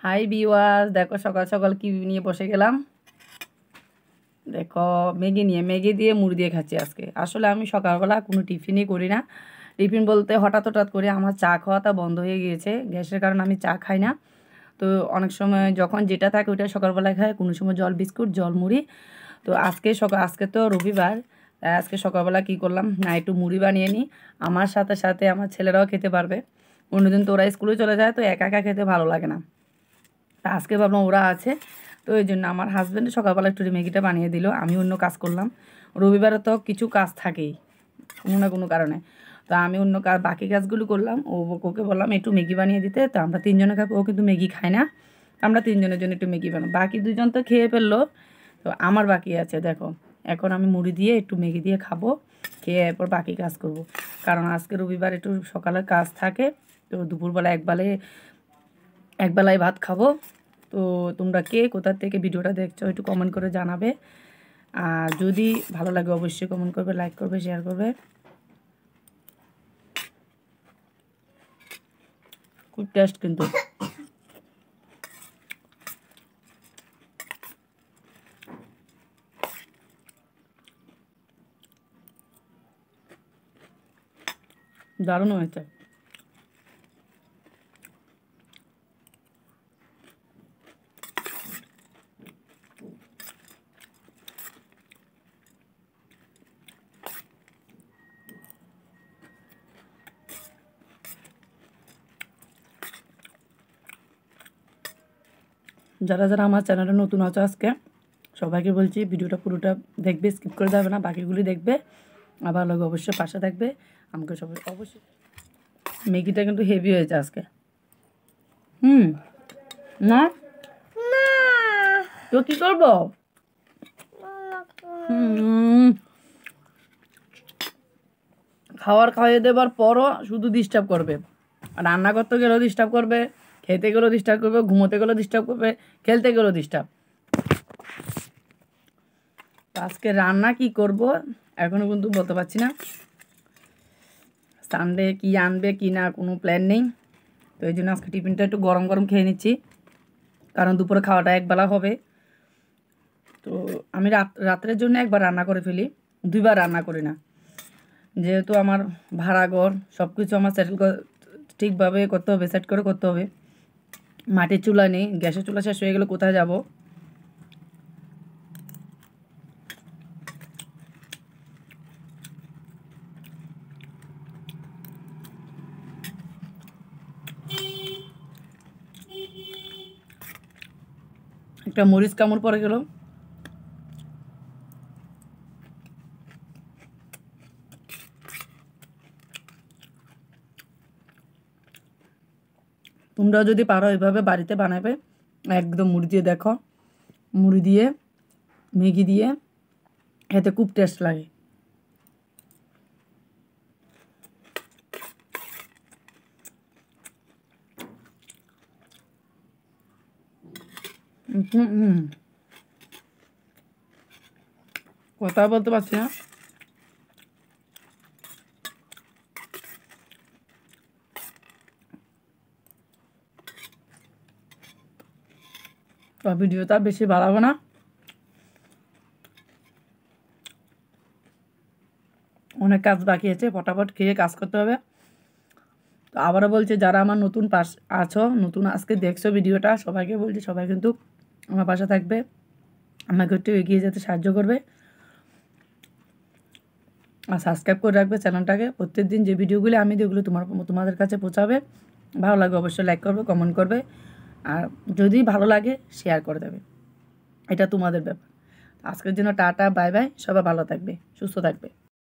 Hi viewers, দেখো সকাল সকাল কি নিয়ে বসে গেলাম। দেখো ম্যাগি নিয়ে, ম্যাগি দিয়ে মুড়ি দিয়ে খাচ্ছি আজকে। আসলে আমি সকালবেলা কোনো টিফিনই করি না। টিফিন বলতে হঠাৎ করে আমার চা খাওয়াটা বন্ধ হয়ে গিয়েছে। গ্যাসের কারণে আমি চা খাই না। তো অনেক সময় যখন যেটা থাকে ওইটা সকালবেলায় খাই, কোনো সময় জল বিস্কুট, জল মুড়ি। তো আজকে তো রবিবার, আজকে সকালবেলা কী করলাম না, একটু মুড়ি বানিয়ে নিই। আমার সাথে সাথে আমার ছেলেরাও খেতে পারবে। অন্যদিন তো ওরা স্কুলে চলে যায়, তো একা একা খেতে ভালো লাগে না। তা আজকে ভাবলাম ওরা আছে, তো এই জন্য আমার হাজব্যান্ড সকালবেলা একটু ম্যাগিটা বানিয়ে দিল, আমি অন্য কাজ করলাম। রবিবারে তো কিছু কাজ থাকেই কোনো না কোনো কারণে, তো আমি অন্য কাজ বাকি কাজগুলো করলাম। ওকে বললাম একটু ম্যাগি বানিয়ে দিতে, তো আমরা তিনজনে খাবো। ও কিন্তু ম্যাগি খায় না, আমরা তিনজনের জন্য একটু ম্যাগি বানাবো। বাকি দুজন তো খেয়ে ফেললো, তো আমার বাকি আছে। দেখো এখন আমি মুড়ি দিয়ে একটু ম্যাগি দিয়ে খাবো, খেয়ে এরপর বাকি কাজ করব। কারণ আজকে রবিবার একটু সকালে কাজ থাকে, তো দুপুরবেলা একবেলায় ভাত খাবো। তো তোমরা কে কোথা থেকে ভিডিওটা দেখছো একটু কমেন্ট করে জানাবে। আর যদি ভালো লাগে অবশ্যই কমেন্ট করবে, লাইক করবে, শেয়ার করবে। খুব টেস্ট কিন্তু। দারুণ হয়েছে। যারা যারা আমার চ্যানেলে নতুন আছো আজকে সবাইকে বলছি ভিডিওটা পুরোটা দেখবে, স্কিপ করে যাবে না, বাকিগুলি দেখবে। আবার লোক অবশ্যই পাশে থাকবে। আমাকে সবাই অবশ্যই। ম্যাগিটা কিন্তু হেভি হয়েছে আজকে। না তো কী করবো? খাইয়ে দেবার পরও শুধু ডিস্টার্ব করবে। রান্না করতে গেলেও ডিস্টার্ব করবে, খেতে গেলেও ডিস্টার্ব করবে, ঘুমোতে গেলেও ডিস্টার্ব করবে, খেলতে গেলেও ডিস্টার্ব। আজকে রান্না কি করব এখনও কিন্তু বলতে পারছি না। সানডে কি আনবে কি না কোনো প্ল্যান নেই। তো এই জন্য আজকে টিফিনটা একটু গরম গরম খেয়ে নিচ্ছি, কারণ দুপুরে খাওয়াটা একবেলা হবে। তো আমি রাত্রের জন্য একবার রান্না করে ফেলি, দুইবার রান্না করি না। যেহেতু আমার ভাড়া ঘর, সব কিছু আমার ঠিকভাবে করতে হবে, সেট করে করতে হবে। মাটির চুলা নেই, গ্যাসের চুলা শেষ হয়ে গেলে কোথায় যাব। একটা মরিচ কামড় পড়ে গেল। তোমরাও যদি পারো এভাবে বাড়িতে বানাবে, একদম মুড়ি দিয়ে দেখো, মুড়ি দিয়ে ম্যাগি দিয়ে খেতে খুব টেস্ট লাগে। কথা বলতে পারছি না। তো ভিডিওটা বেশি বাড়াবো না, অনেক কাজ বাকি আছে, ফটাফট খেয়ে কাজ করতে হবে। তো আবারও বলছি, যারা আমার নতুন আছো, নতুন আজকে দেখছো ভিডিওটা, সবাইকে বলছি সবাই কিন্তু আমার পাশে থাকবে, আমাকে একটু এগিয়ে যেতে সাহায্য করবে। আর সাবস্ক্রাইব করে রাখবে চ্যানেলটাকে। প্রত্যেক দিন যে ভিডিওগুলি আমি দিই ওগুলো তোমাদের কাছে পৌঁছাবে। ভালো লাগবে অবশ্যই লাইক করবে, কমেন্ট করবে, আর যদি ভালো লাগে শেয়ার করে দেবে। এটা তোমাদের ব্যাপার। আজকের জন্য টাটা, বাই বাই। সবাই ভালো থাকবে, সুস্থ থাকবে।